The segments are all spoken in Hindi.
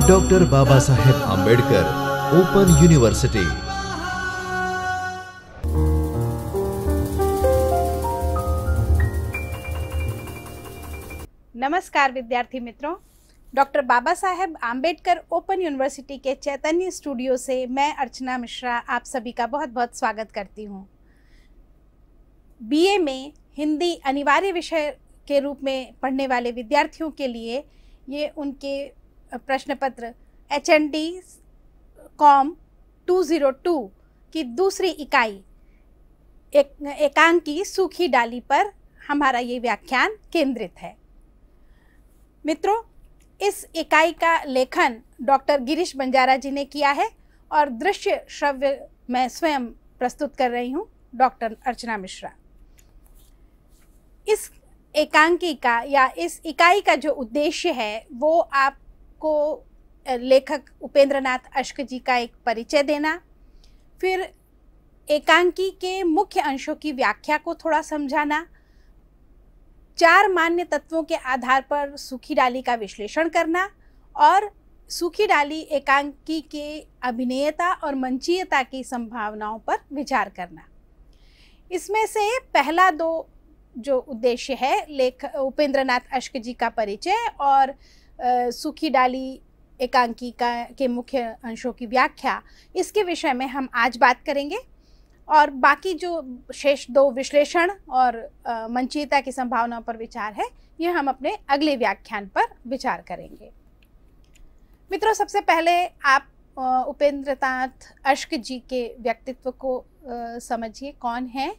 Doctor Baba Saheb Ambedkar open university. नमस्कार विद्यार्थी मित्रों, doctor Baba Saheb Ambedkar open university के चैतन्य स्टूडियो से मैं अर्चना मिश्रा आप सभी का बहुत बहुत स्वागत करती हूँ। बीए में हिंदी अनिवार्य विषय के रूप में पढ़ने वाले विद्यार्थियों के लिए ये उनके प्रश्न पत्र HND कॉम 202 की दूसरी इकाई एकांकी सूखी डाली पर हमारा ये व्याख्यान केंद्रित है। मित्रों, इस इकाई का लेखन डॉक्टर गिरीश बंजारा जी ने किया है और दृश्य श्रव्य मैं स्वयं प्रस्तुत कर रही हूँ, डॉक्टर अर्चना मिश्रा। इस एकांकी का या इस इकाई का जो उद्देश्य है वो आपको लेखक उपेंद्र नाथ अश्क जी का एक परिचय देना, फिर एकांकी के मुख्य अंशों की व्याख्या को थोड़ा समझाना, 4 मान्य तत्वों के आधार पर सूखी डाली का विश्लेषण करना और सूखी डाली एकांकी के अभिनेयता और मंचीयता की संभावनाओं पर विचार करना। इसमें से पहला 2 जो उद्देश्य है उपेंद्र नाथ अश्क जी का परिचय और सूखी डाली एकांकी के मुख्य अंशों की व्याख्या, इसके विषय में हम आज बात करेंगे और बाकी जो शेष 2 विश्लेषण और मंचीयता की संभावनाओं पर विचार है यह हम अपने अगले व्याख्यान पर विचार करेंगे। मित्रों, सबसे पहले आप उपेंद्र नाथ अश्क जी के व्यक्तित्व को समझिए। कौन है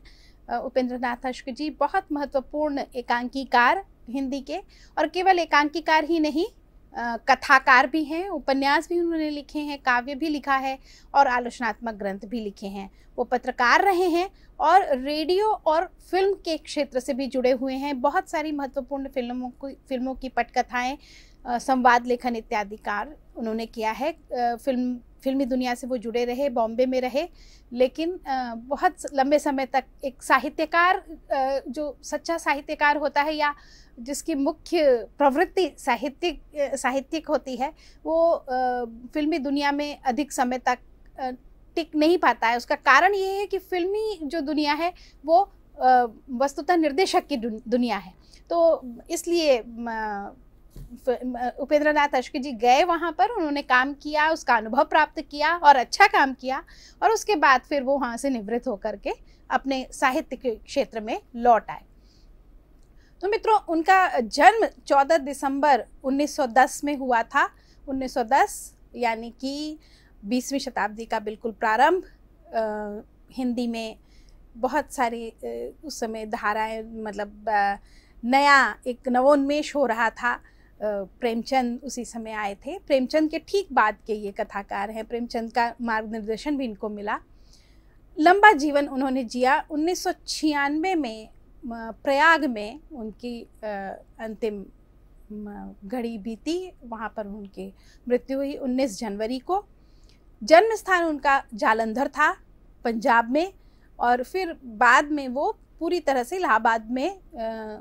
उपेंद्र नाथ अश्क जी? बहुत महत्वपूर्ण एकांकीकार हिंदी के, और केवल एकांकीकार ही नहीं, कथाकार भी हैं, उपन्यास भी उन्होंने लिखे हैं, काव्य भी लिखा है और आलोचनात्मक ग्रंथ भी लिखे हैं। वो पत्रकार रहे हैं और रेडियो और फिल्म के क्षेत्र से भी जुड़े हुए हैं। बहुत सारी महत्वपूर्ण फिल्मों की पटकथाएं, संवाद लेखन इत्यादि कार्य उन्होंने किया है। फिल्मी दुनिया से वो जुड़े रहे, बॉम्बे में रहे, लेकिन बहुत लंबे समय तक एक साहित्यकार, जो सच्चा साहित्यकार होता है या जिसकी मुख्य प्रवृत्ति साहित्यिक होती है, वो फिल्मी दुनिया में अधिक समय तक टिक नहीं पाता है। उसका कारण ये है कि फिल्मी जो दुनिया है वो वस्तुतः निर्देशक की दुनिया है। तो इसलिए उपेंद्र नाथ अश्क जी गए वहाँ पर, उन्होंने काम किया, उसका अनुभव प्राप्त किया और अच्छा काम किया, और उसके बाद फिर वो वहाँ से निवृत्त होकर के अपने साहित्य के क्षेत्र में लौट आए। तो मित्रों, उनका जन्म 14 दिसंबर 1910 में हुआ था। 1910 यानी कि 20वीं शताब्दी का बिल्कुल प्रारंभ। हिंदी में बहुत सारी उस समय धाराएं, मतलब नया एक नवोन्मेष हो रहा था। प्रेमचंद उसी समय आए थे। प्रेमचंद के ठीक बाद के ये कथाकार हैं। प्रेमचंद का मार्गदर्शन भी इनको मिला। लंबा जीवन उन्होंने जिया। 1996 में प्रयाग में उनकी अंतिम घड़ी बीती, वहाँ पर उनकी मृत्यु हुई 19 जनवरी को। जन्म स्थान उनका जालंधर था पंजाब में, और फिर बाद में वो पूरी तरह से इलाहाबाद में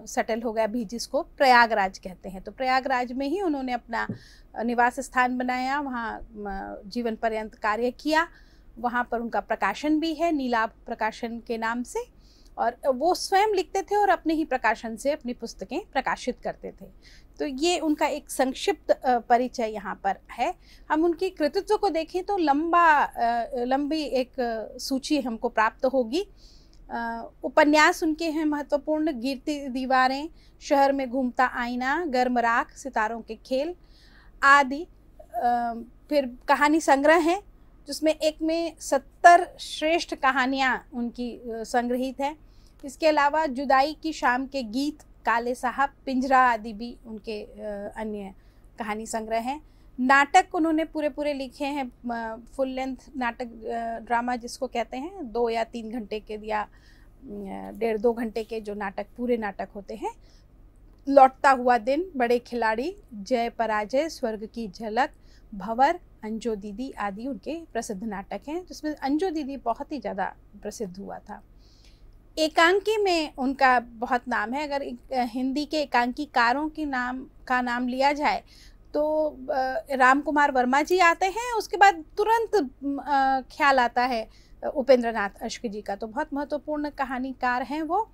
सेटल हो गया, भी जिसको प्रयागराज कहते हैं। तो प्रयागराज में ही उन्होंने अपना निवास स्थान बनाया, वहाँ जीवन पर्यंत कार्य किया। वहाँ पर उनका प्रकाशन भी है, नीलाभ प्रकाशन के नाम से, और वो स्वयं लिखते थे और अपने ही प्रकाशन से अपनी पुस्तकें प्रकाशित करते थे। तो ये उनका एक संक्षिप्त परिचय यहाँ पर है। हम उनकी कृतित्व को देखें तो लंबी एक सूची हमको प्राप्त होगी। उपन्यास उनके हैं महत्वपूर्ण: गिरती दीवारें, शहर में घूमता आईना, गर्म राख, सितारों के खेल आदि। फिर कहानी संग्रह हैं, जिसमें एक में 70 श्रेष्ठ कहानियाँ उनकी संग्रहित हैं। इसके अलावा जुदाई की शाम के गीत, काले साहब, पिंजरा आदि भी उनके अन्य कहानी संग्रह हैं। नाटक उन्होंने पूरे लिखे हैं, फुल लेंथ नाटक, ड्रामा जिसको कहते हैं, 2 या 3 घंटे के या 1.5-2 घंटे के जो नाटक, पूरे नाटक होते हैं। लौटता हुआ दिन, बड़े खिलाड़ी, जय पराजय, स्वर्ग की झलक, भंवर, अंजो दीदी आदि उनके प्रसिद्ध नाटक हैं, जिसमें अंजो दीदी बहुत ही ज़्यादा प्रसिद्ध हुआ था। एकांकी में उनका बहुत नाम है। अगर हिंदी के एकांकीकारों की नाम लिया जाए तो राम कुमार वर्मा जी आते हैं, उसके बाद तुरंत ख्याल आता है उपेंद्र नाथ अश्क जी का। तो बहुत महत्वपूर्ण कहानीकार हैं वो,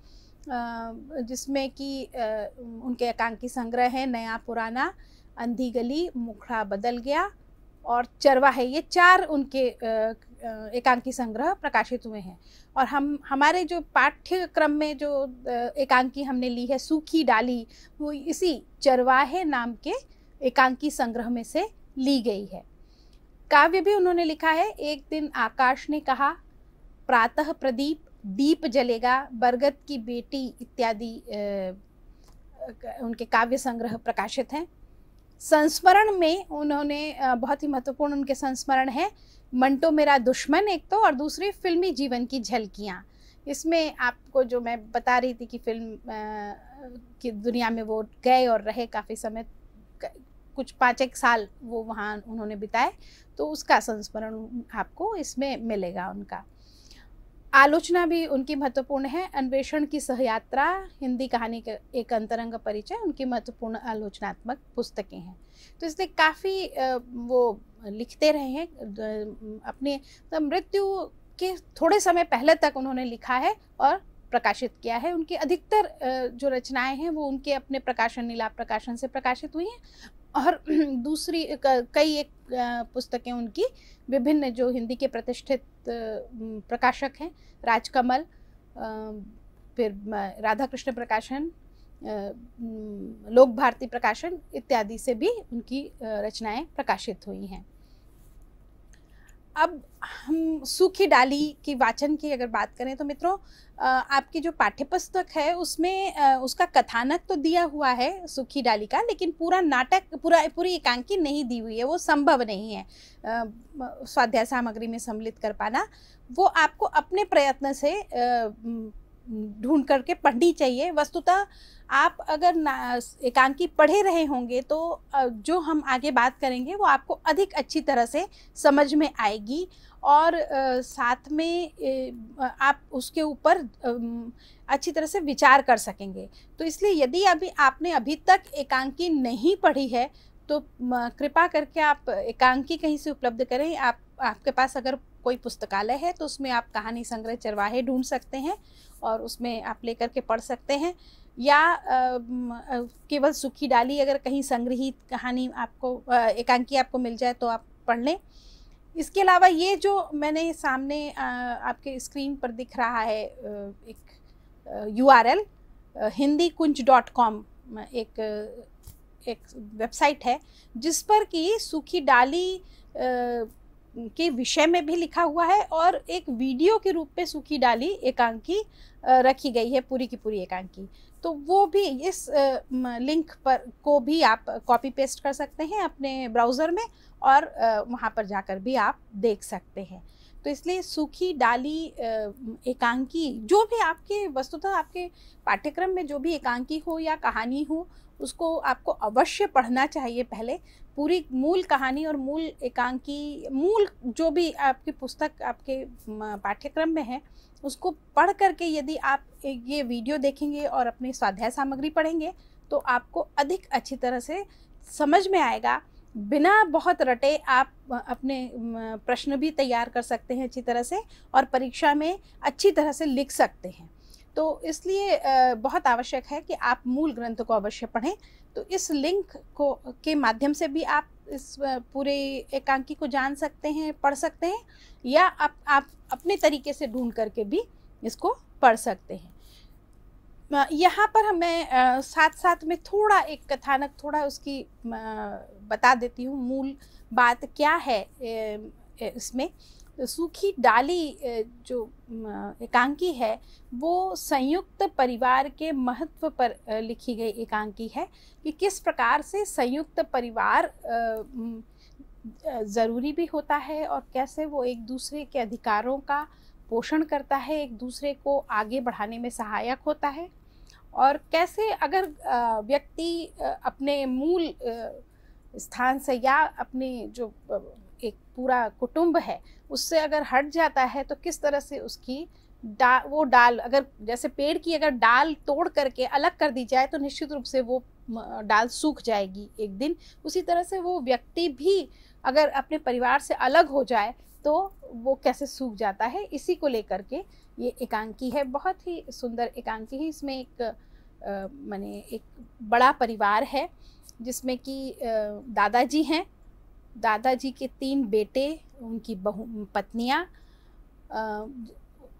जिसमें कि उनके एकांकी संग्रह हैं नया पुराना, अंधी गली, मुखड़ा बदल गया और चरवाहे। ये 4 उनके एकांकी संग्रह प्रकाशित हुए हैं। और हमारे जो पाठ्यक्रम में जो एकांकी हमने ली है सूखी डाली, वो इसी चरवाहे नाम के एकांकी संग्रह में से ली गई है। काव्य भी उन्होंने लिखा है। एक दिन आकाश ने कहा, प्रातः प्रदीप, दीप जलेगा, बरगद की बेटी इत्यादि उनके काव्य संग्रह प्रकाशित हैं। संस्मरण में उन्होंने बहुत ही महत्वपूर्ण उनके संस्मरण है मंटो मेरा दुश्मन एक तो, और दूसरी फिल्मी जीवन की झलकियाँ। इसमें आपको जो मैं बता रही थी कि फिल्म की दुनिया में वो गए और रहे काफ़ी समय, कुछ 5-1 साल वो वहाँ उन्होंने बिताए, तो उसका संस्मरण आपको इसमें मिलेगा। उनका आलोचना भी उनकी महत्वपूर्ण है। अन्वेषण की सहयात्रा, हिंदी कहानी का एक अंतरंग परिचय, उनकी महत्वपूर्ण आलोचनात्मक पुस्तकें हैं। तो इसलिए काफ़ी वो लिखते रहे हैं। अपने मृत्यु के थोड़े समय पहले तक उन्होंने लिखा है और प्रकाशित किया है। उनकी अधिकतर जो रचनाएं हैं वो उनके अपने प्रकाशन, नीलाभ प्रकाशन से प्रकाशित हुई हैं, और दूसरी कई एक पुस्तकें उनकी विभिन्न जो हिंदी के प्रतिष्ठित प्रकाशक हैं, राजकमल, फिर राधा कृष्ण प्रकाशन, लोक भारती प्रकाशन इत्यादि से भी उनकी रचनाएं प्रकाशित हुई हैं। अब हम सूखी डाली की वाचन की अगर बात करें तो मित्रों, आपकी जो पाठ्यपुस्तक है उसमें उसका कथानक तो दिया हुआ है सूखी डाली का, लेकिन पूरा नाटक, पूरी एकांकी नहीं दी हुई है। वो संभव नहीं है स्वाध्याय सामग्री में सम्मिलित कर पाना। वो आपको अपने प्रयत्न से ढूंढ करके पढ़नी चाहिए। वस्तुतः आप अगर एकांकी पढ़े रहे होंगे तो जो हम आगे बात करेंगे वो आपको अधिक अच्छी तरह से समझ में आएगी, और साथ में आप उसके ऊपर अच्छी तरह से विचार कर सकेंगे। तो इसलिए यदि आपने अभी तक एकांकी नहीं पढ़ी है तो कृपा करके आप एकांकी कहीं से उपलब्ध करें। आपके पास अगर कोई पुस्तकालय है तो उसमें आप कहानी संग्रह चरवाहे ढूंढ सकते हैं और उसमें आप लेकर के पढ़ सकते हैं, या केवल सूखी डाली अगर कहीं संग्रहित कहानी आपको एकांकी आपको मिल जाए तो आप पढ़ लें। इसके अलावा ये जो मैंने सामने आपके स्क्रीन पर दिख रहा है एक URL hindikunj.com, एक वेबसाइट है जिस पर कि सूखी डाली के विषय में भी लिखा हुआ है और एक वीडियो के रूप में सूखी डाली एकांकी रखी गई है, पूरी की पूरी एकांकी। तो वो भी इस लिंक पर को भी आप कॉपी पेस्ट कर सकते हैं अपने ब्राउज़र में, और वहाँ पर जाकर भी आप देख सकते हैं। तो इसलिए सूखी डाली एकांकी, जो भी आपके वस्तुतः आपके पाठ्यक्रम में जो भी एकांकी हो या कहानी हो, उसको आपको अवश्य पढ़ना चाहिए पहले। पूरी मूल कहानी और मूल एकांकी, मूल जो भी आपकी पुस्तक आपके पाठ्यक्रम में है, उसको पढ़ करके यदि आप ये वीडियो देखेंगे और अपनी स्वाध्याय सामग्री पढ़ेंगे तो आपको अधिक अच्छी तरह से समझ में आएगा। बिना बहुत रटे आप अपने प्रश्न भी तैयार कर सकते हैं अच्छी तरह से, और परीक्षा में अच्छी तरह से लिख सकते हैं। तो इसलिए बहुत आवश्यक है कि आप मूल ग्रंथ को अवश्य पढ़ें। तो इस लिंक को के माध्यम से भी आप इस पूरे एकांकी को जान सकते हैं, पढ़ सकते हैं, या आप अपने तरीके से ढूंढ करके भी इसको पढ़ सकते हैं। यहाँ पर हमें साथ साथ में थोड़ा एक कथानक, थोड़ा उसकी बता देती हूँ मूल बात क्या है इसमें। सूखी डाली जो एकांकी है वो संयुक्त परिवार के महत्व पर लिखी गई एकांकी है, कि किस प्रकार से संयुक्त परिवार ज़रूरी भी होता है और कैसे वो एक दूसरे के अधिकारों का पोषण करता है, एक दूसरे को आगे बढ़ाने में सहायक होता है, और कैसे अगर व्यक्ति अपने मूल स्थान से या अपने जो एक पूरा कुटुंब है उससे अगर हट जाता है तो किस तरह से उसकी वो डाल अगर जैसे पेड़ की अगर डाल तोड़ करके अलग कर दी जाए तो निश्चित रूप से वो डाल सूख जाएगी एक दिन। उसी तरह से वो व्यक्ति भी अगर अपने परिवार से अलग हो जाए तो वो कैसे सूख जाता है, इसी को लेकर के ये एकांकी है। बहुत ही सुंदर एकांकी है। इसमें एक माने एक बड़ा परिवार है जिसमें कि दादाजी हैं, दादाजी के 3 बेटे, उनकी पत्नियां,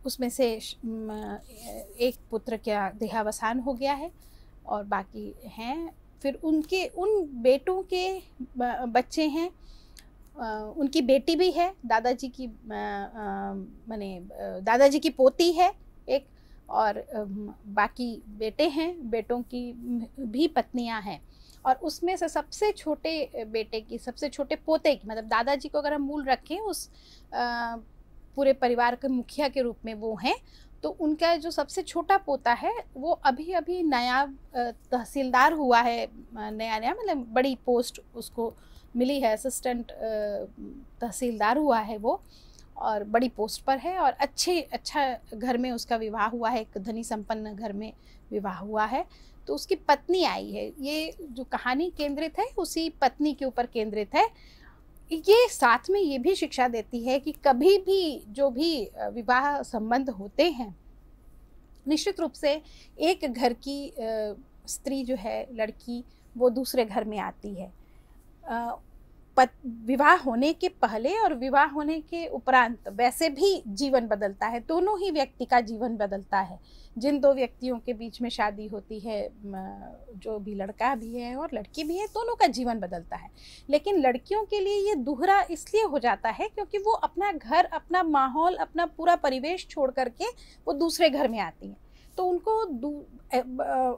उसमें से एक पुत्र का देहावसान हो गया है और बाकी हैं। फिर उन बेटों के बच्चे हैं, उनकी बेटी भी है, दादाजी की माने दादाजी की पोती है एक, और बाकी बेटे हैं, बेटों की भी पत्नियां हैं। और उसमें से सबसे छोटे बेटे की, सबसे छोटे पोते की, मतलब दादाजी को अगर हम मूल रखें उस पूरे परिवार के मुखिया के रूप में वो हैं, तो उनका जो सबसे छोटा पोता है वो अभी अभी नया तहसीलदार हुआ है, नया मतलब बड़ी पोस्ट उसको मिली है, असिस्टेंट तहसीलदार हुआ है वो, और बड़ी पोस्ट पर है और अच्छा घर में उसका विवाह हुआ है, एक धनी संपन्न घर में विवाह हुआ है। तो उसकी पत्नी आई है। ये जो कहानी केंद्रित है उसी पत्नी के ऊपर केंद्रित है। ये साथ में ये भी शिक्षा देती है कि कभी भी जो भी विवाह संबंध होते हैं, निश्चित रूप से एक घर की स्त्री जो है, लड़की, वो दूसरे घर में आती है। विवाह होने के पहले और विवाह होने के उपरांत वैसे भी जीवन बदलता है, दोनों ही व्यक्ति का जीवन बदलता है। जिन 2 व्यक्तियों के बीच में शादी होती है, जो भी लड़का भी है और लड़की भी है, दोनों का जीवन बदलता है। लेकिन लड़कियों के लिए ये दोहरा इसलिए हो जाता है क्योंकि वो अपना घर, अपना माहौल, अपना पूरा परिवेश छोड़ करके वो दूसरे घर में आती हैं। तो उनको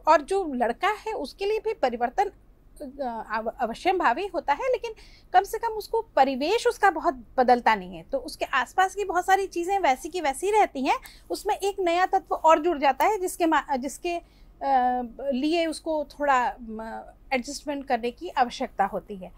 और जो लड़का है उसके लिए भी परिवर्तन अवश्यंभावी होता है, लेकिन कम से कम उसको परिवेश उसका बहुत बदलता नहीं है। तो उसके आसपास की बहुत सारी चीज़ें वैसी की वैसी रहती हैं, उसमें एक नया तत्व और जुड़ जाता है जिसके लिए उसको थोड़ा एडजस्टमेंट करने की आवश्यकता होती है।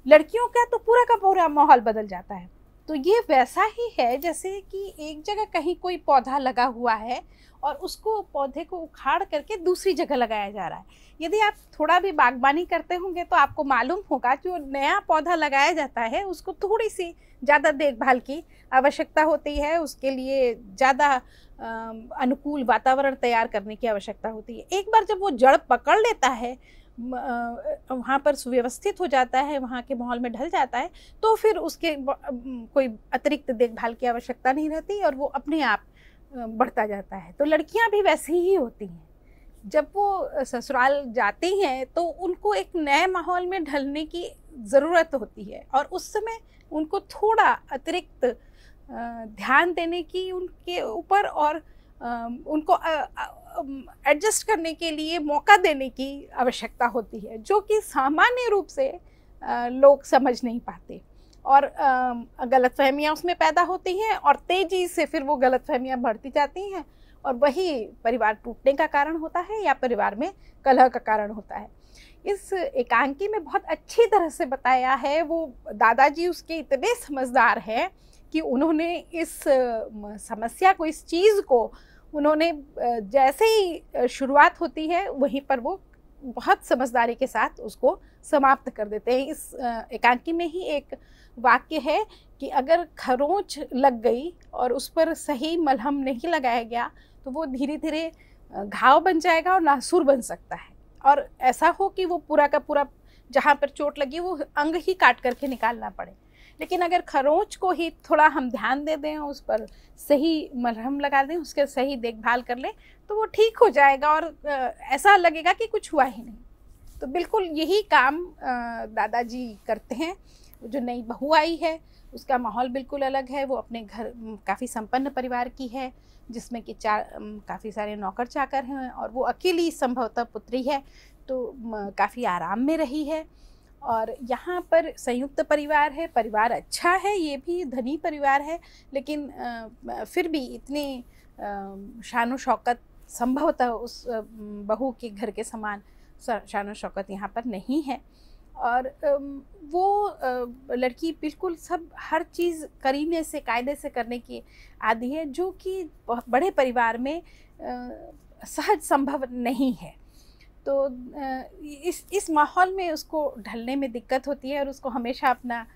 लड़कियों का तो पूरा का पूरा माहौल बदल जाता है। तो ये वैसा ही है जैसे कि एक जगह कहीं कोई पौधा लगा हुआ है और उसको पौधे को उखाड़ करके दूसरी जगह लगाया जा रहा है। यदि आप थोड़ा भी बागबानी करते होंगे तो आपको मालूम होगा जो नया पौधा लगाया जाता है उसको थोड़ी सी ज़्यादा देखभाल की आवश्यकता होती है, उसके लिए ज़्यादा अनुकूल वातावरण तैयार करने की आवश्यकता होती है। एक बार जब वो जड़ पकड़ लेता है, वहाँ पर सुव्यवस्थित हो जाता है, वहाँ के माहौल में ढल जाता है, तो फिर उसके कोई अतिरिक्त देखभाल की आवश्यकता नहीं रहती और वो अपने आप बढ़ता जाता है। तो लड़कियां भी वैसी ही होती हैं। जब वो ससुराल जाती हैं तो उनको एक नए माहौल में ढलने की ज़रूरत होती है और उस समय उनको थोड़ा अतिरिक्त ध्यान देने की उनके ऊपर और उनको एडजस्ट करने के लिए मौका देने की आवश्यकता होती है, जो कि सामान्य रूप से लोग समझ नहीं पाते और गलतफहमियाँ उसमें पैदा होती हैं और तेज़ी से फिर वो गलतफहमियाँ बढ़ती जाती हैं और वही परिवार टूटने का कारण होता है या परिवार में कलह का कारण होता है। इस एकांकी में बहुत अच्छी तरह से बताया है। वो दादाजी उसके इतने समझदार हैं कि उन्होंने इस समस्या को, इस चीज़ को उन्होंने जैसे ही शुरुआत होती है वहीं पर वो बहुत समझदारी के साथ उसको समाप्त कर देते हैं। इस एकांकी में ही एक वाक्य है कि अगर खरोंच लग गई और उस पर सही मलहम नहीं लगाया गया तो वो धीरे धीरे घाव बन जाएगा और नासूर बन सकता है, और ऐसा हो कि वो पूरा का पूरा जहाँ पर चोट लगी वो अंग ही काट करके निकालना पड़े। लेकिन अगर खरोंच को ही थोड़ा हम ध्यान दे दें, उस पर सही मलहम लगा दें, उसके सही देखभाल कर लें, तो वो ठीक हो जाएगा और ऐसा लगेगा कि कुछ हुआ ही नहीं। तो बिल्कुल यही काम दादाजी करते हैं। जो नई बहू आई है उसका माहौल बिल्कुल अलग है। वो अपने घर काफ़ी संपन्न परिवार की है जिसमें कि काफ़ी सारे नौकर चाकर हैं और वो अकेली संभवतः पुत्री है, तो काफ़ी आराम में रही है। और यहाँ पर संयुक्त परिवार है, परिवार अच्छा है, ये भी धनी परिवार है, लेकिन फिर भी इतनी शान शौकत संभवतः उस बहू के घर के समान शान शौकत यहाँ पर नहीं है। और वो लड़की बिल्कुल सब हर चीज़ करीने से कायदे से करने की आदी है, जो कि बड़े परिवार में सहज संभव नहीं है। तो इस माहौल में उसको ढलने में दिक्कत होती है और उसको हमेशा अपना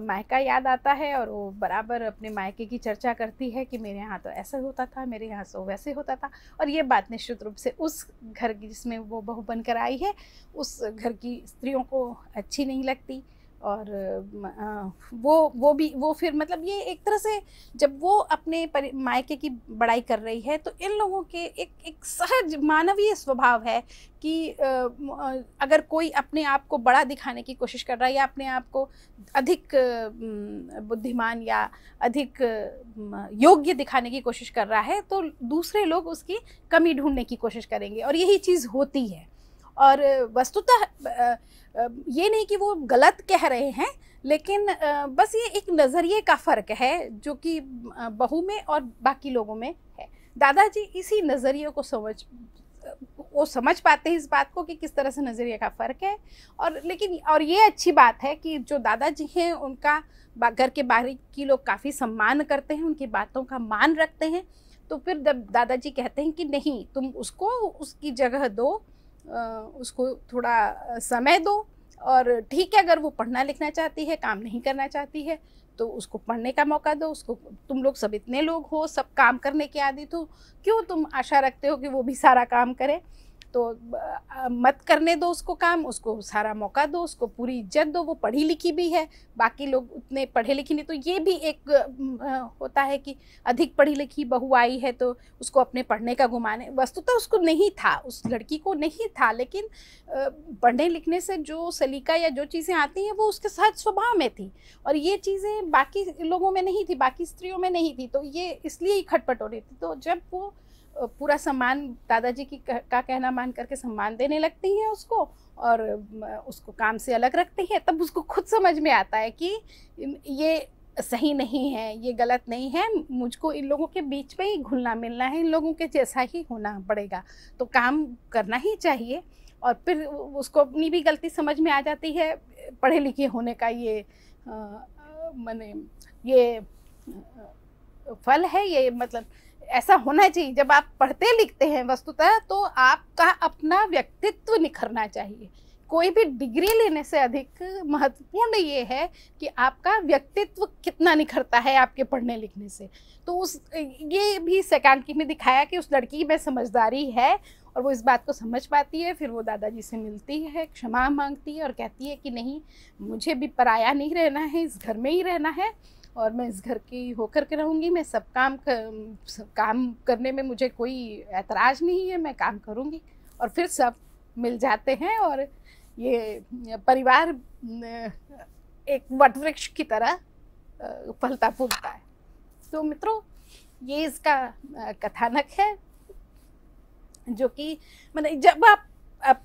मायका याद आता है, और वो बराबर अपने मायके की चर्चा करती है कि मेरे यहाँ तो ऐसा होता था, मेरे यहाँ तो वैसे होता था। और ये बात निश्चित रूप से उस घर की जिसमें वो बहू बनकर आई है, उस घर की स्त्रियों को अच्छी नहीं लगती। और वो फिर मतलब ये एक तरह से जब वो अपने मायके की बड़ाई कर रही है, तो इन लोगों के एक सहज मानवीय स्वभाव है कि अगर कोई अपने आप को बड़ा दिखाने की कोशिश कर रहा है या अपने आप को अधिक बुद्धिमान या अधिक योग्य दिखाने की कोशिश कर रहा है, तो दूसरे लोग उसकी कमी ढूंढने की कोशिश करेंगे, और यही चीज़ होती है। और वस्तुतः ये नहीं कि वो गलत कह रहे हैं, लेकिन बस ये एक नज़रिए का फ़र्क है जो कि बहू में और बाकी लोगों में है। दादाजी इसी नज़रिए को समझ पाते हैं इस बात को कि किस तरह से नज़रिए का फ़र्क है। और लेकिन और ये अच्छी बात है कि जो दादाजी हैं उनका घर के बाकी लोग काफ़ी सम्मान करते हैं, उनकी बातों का मान रखते हैं। तो फिर जब दादाजी कहते हैं कि नहीं, तुम उसको उसकी जगह दो, उसको थोड़ा समय दो, और ठीक है अगर वो पढ़ना लिखना चाहती है, काम नहीं करना चाहती है, तो उसको पढ़ने का मौका दो। उसको, तुम लोग सब इतने लोग हो, सब काम करने के आदी, तो क्यों तुम आशा रखते हो कि वो भी सारा काम करे? तो मत करने दो उसको काम, उसको सारा मौका दो, उसको पूरी इज्जत दो। वो पढ़ी लिखी भी है, बाकी लोग उतने पढ़े लिखे नहीं। तो ये भी एक होता है कि अधिक पढ़ी लिखी बहू आई है तो उसको अपने पढ़ने का गुमान है। वस्तुतः उसको नहीं था, उस लड़की को नहीं था, लेकिन पढ़ने लिखने से जो सलीका या जो चीज़ें आती हैं वो उसके सहज स्वभाव में थी, और ये चीज़ें बाकी लोगों में नहीं थी, बाकी स्त्रियों में नहीं थी। तो ये इसलिए ही खटपट हो रही थी। तो जब वो पूरा सम्मान दादाजी की का कहना मान करके सम्मान देने लगती हैं उसको, और उसको काम से अलग रखती है, तब उसको खुद समझ में आता है कि ये सही नहीं है, ये गलत नहीं है, मुझको इन लोगों के बीच में ही घुलना मिलना है, इन लोगों के जैसा ही होना पड़ेगा, तो काम करना ही चाहिए। और फिर उसको अपनी भी गलती समझ में आ जाती है, पढ़े लिखे होने का ये माने ये फल है, ये मतलब ऐसा होना चाहिए। जब आप पढ़ते लिखते हैं वस्तुतः, तो आपका अपना व्यक्तित्व निखरना चाहिए। कोई भी डिग्री लेने से अधिक महत्वपूर्ण ये है कि आपका व्यक्तित्व कितना निखरता है आपके पढ़ने लिखने से। तो ये भी सेकांकी में दिखाया कि उस लड़की में समझदारी है और वो इस बात को समझ पाती है। फिर वो दादाजी से मिलती है, क्षमा मांगती है और कहती है कि नहीं, मुझे भी पराया नहीं रहना है, इस घर में ही रहना है, और मैं इस घर की होकर के रहूँगी। मैं सब काम करने में मुझे कोई ऐतराज़ नहीं है, मैं काम करूँगी। और फिर सब मिल जाते हैं और ये परिवार एक वटवृक्ष की तरह फलता फूलता है। तो मित्रों, ये इसका कथानक है, जो कि मतलब जब आप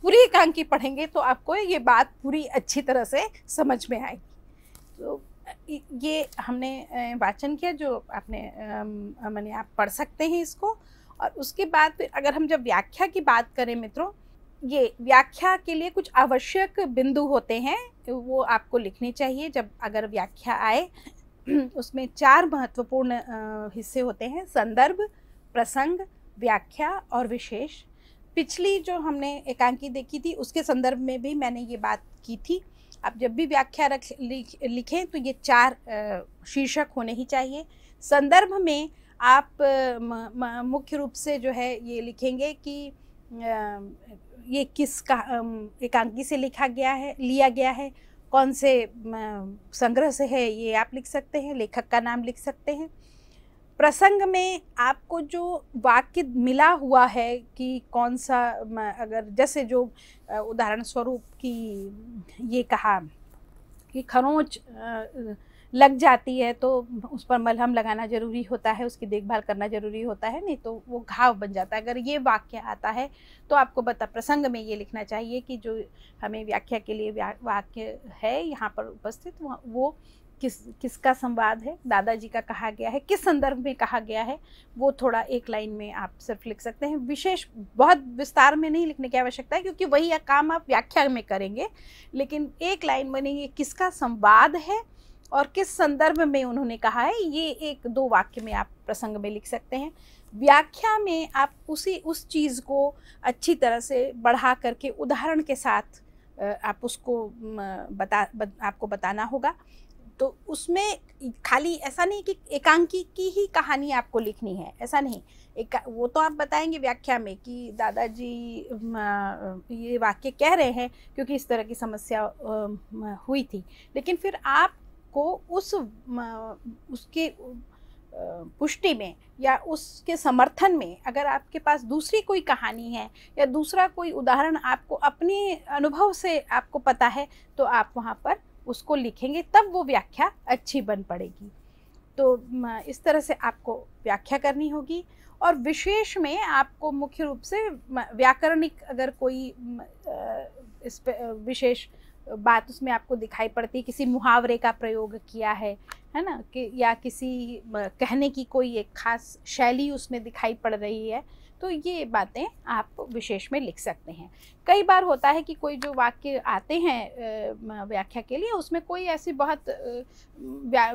पूरी एकांकी पढ़ेंगे तो आपको ये बात पूरी अच्छी तरह से समझ में आएगी। तो ये हमने वाचन किया, जो आपने माने आप पढ़ सकते हैं इसको। और उसके बाद फिर अगर हम जब व्याख्या की बात करें मित्रों, ये व्याख्या के लिए कुछ आवश्यक बिंदु होते हैं, वो आपको लिखने चाहिए जब अगर व्याख्या आए। उसमें 4 महत्वपूर्ण हिस्से होते हैं: संदर्भ, प्रसंग, व्याख्या और विशेष। पिछली जो हमने एकांकी देखी थी उसके संदर्भ में भी मैंने ये बात की थी। आप जब भी व्याख्या लिखें तो ये 4 शीर्षक होने ही चाहिए। संदर्भ में आप मुख्य रूप से जो है ये लिखेंगे कि ये किस एकांकी से लिया गया है, कौन से संग्रह से है, ये आप लिख सकते हैं, लेखक का नाम लिख सकते हैं। प्रसंग में आपको जो वाक्य मिला हुआ है कि कौन सा, अगर जैसे जो उदाहरण स्वरूप कि ये कहा कि खरोंच लग जाती है तो उस पर मलहम लगाना ज़रूरी होता है, उसकी देखभाल करना ज़रूरी होता है, नहीं तो वो घाव बन जाता है। अगर ये वाक्य आता है तो आपको प्रसंग में ये लिखना चाहिए कि जो हमें व्याख्या के लिए वाक्य है यहाँ पर उपस्थित वो किसका संवाद है, दादाजी का कहा गया है, किस संदर्भ में कहा गया है, वो थोड़ा एक लाइन में आप सिर्फ लिख सकते हैं। विशेष बहुत विस्तार में नहीं लिखने की आवश्यकता है, क्योंकि वही काम आप व्याख्या में करेंगे, लेकिन एक लाइन बनेगी किसका संवाद है और किस संदर्भ में उन्होंने कहा है, ये 1-2 वाक्य में आप प्रसंग में लिख सकते हैं। व्याख्या में आप उस चीज़ को अच्छी तरह से बढ़ा करके उदाहरण के साथ आप उसको आपको बताना होगा। तो उसमें खाली ऐसा नहीं कि एकांकी की ही कहानी आपको लिखनी है, ऐसा नहीं। वो तो आप बताएंगे व्याख्या में कि दादाजी ये वाक्य कह रहे हैं क्योंकि इस तरह की समस्या हुई थी, लेकिन फिर आपको उसके पुष्टि में या उसके समर्थन में अगर आपके पास दूसरी कोई कहानी है या दूसरा कोई उदाहरण आपको अपने अनुभव से आपको पता है, तो आप वहाँ पर उसको लिखेंगे, तब वो व्याख्या अच्छी बन पड़ेगी। तो इस तरह से आपको व्याख्या करनी होगी। और विशेष में आपको मुख्य रूप से व्याकरणिक अगर कोई इस पे विशेष बात उसमें आपको दिखाई पड़ती है, किसी मुहावरे का प्रयोग किया है ना, कि या किसी कहने की कोई एक खास शैली उसमें दिखाई पड़ रही है, तो ये बातें आप विशेष में लिख सकते हैं। कई बार होता है कि कोई जो वाक्य आते हैं व्याख्या के लिए, उसमें कोई ऐसी बहुत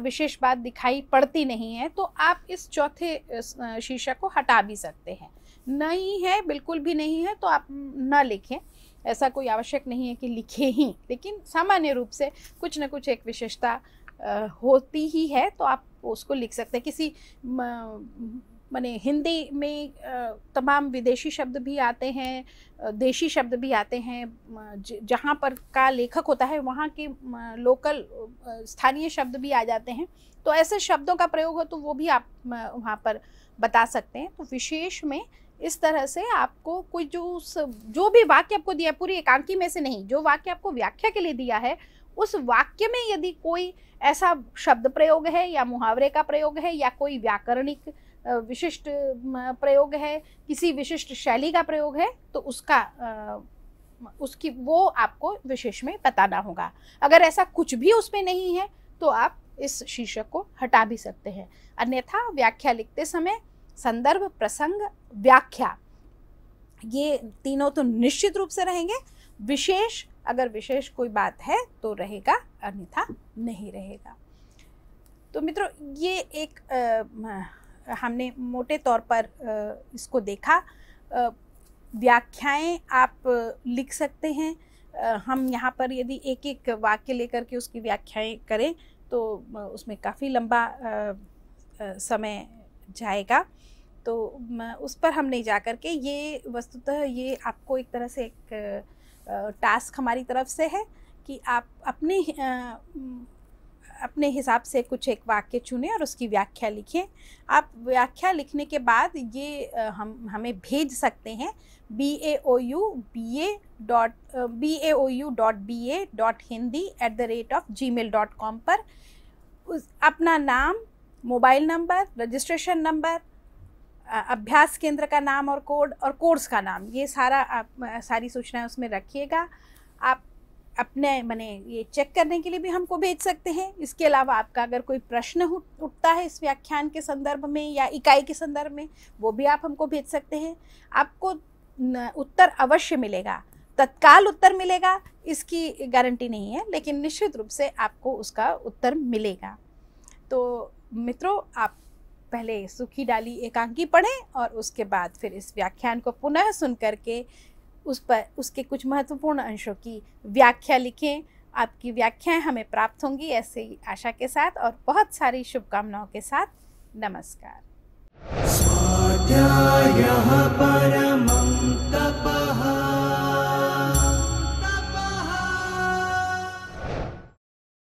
विशेष बात दिखाई पड़ती नहीं है, तो आप इस चौथे शीर्षक को हटा भी सकते हैं। नहीं है, बिल्कुल भी नहीं है, तो आप न लिखें, ऐसा कोई आवश्यक नहीं है कि लिखे ही, लेकिन सामान्य रूप से कुछ न कुछ एक विशेषता होती ही है, तो आप उसको लिख सकते हैं। किसी माने हिंदी में तमाम विदेशी शब्द भी आते हैं, देशी शब्द भी आते हैं, जहाँ पर का लेखक होता है वहाँ के लोकल स्थानीय शब्द भी आ जाते हैं, तो ऐसे शब्दों का प्रयोग हो तो वो भी आप वहाँ पर बता सकते हैं। तो विशेष में इस तरह से आपको कोई जो भी वाक्य आपको दिया, पूरी एकांकी में से नहीं, जो वाक्य आपको व्याख्या के लिए दिया है, उस वाक्य में यदि कोई ऐसा शब्द प्रयोग है या मुहावरे का प्रयोग है या कोई व्याकरणिक विशिष्ट प्रयोग है, किसी विशिष्ट शैली का प्रयोग है, तो उसकी वो आपको विशेष में बताना होगा। अगर ऐसा कुछ भी उसमें नहीं है तो आप इस शीर्षक को हटा भी सकते हैं। अन्यथा व्याख्या लिखते समय संदर्भ, प्रसंग, व्याख्या, ये तीनों तो निश्चित रूप से रहेंगे। विशेष, अगर विशेष कोई बात है तो रहेगा, अन्यथा नहीं रहेगा। तो मित्रों, ये एक हमने मोटे तौर पर इसको देखा। व्याख्याएं आप लिख सकते हैं। हम यहाँ पर यदि एक एक वाक्य लेकर के उसकी व्याख्याएं करें तो उसमें काफ़ी लंबा समय जाएगा, तो उस पर हम नहीं जा कर के, ये वस्तुतः ये आपको एक तरह से एक टास्क हमारी तरफ से है कि आप अपने हिसाब से कुछ एक वाक्य चुनें और उसकी व्याख्या लिखें। आप व्याख्या लिखने के बाद ये हमें भेज सकते हैं baou.ba.hindi@gmail.com पर। अपना नाम, मोबाइल नंबर, रजिस्ट्रेशन नंबर, अभ्यास केंद्र का नाम और कोड और कोर्स का नाम, ये सारी सूचनाएं उसमें रखिएगा। आप अपने ये चेक करने के लिए भी हमको भेज सकते हैं। इसके अलावा आपका अगर कोई प्रश्न उठता है इस व्याख्यान के संदर्भ में या इकाई के संदर्भ में, वो भी आप हमको भेज सकते हैं। आपको उत्तर अवश्य मिलेगा, तत्काल उत्तर मिलेगा इसकी गारंटी नहीं है, लेकिन निश्चित रूप से आपको उसका उत्तर मिलेगा। तो मित्रों, आप पहले सुखी डाली एकांकी पढ़ें और उसके बाद फिर इस व्याख्यान को पुनः सुन करके उसके कुछ महत्वपूर्ण अंशों की व्याख्या लिखें। आपकी व्याख्याएं हमें प्राप्त होंगी ऐसे ही आशा के साथ और बहुत सारी शुभकामनाओं के साथ। नमस्कार। स्वाध्यायः परमं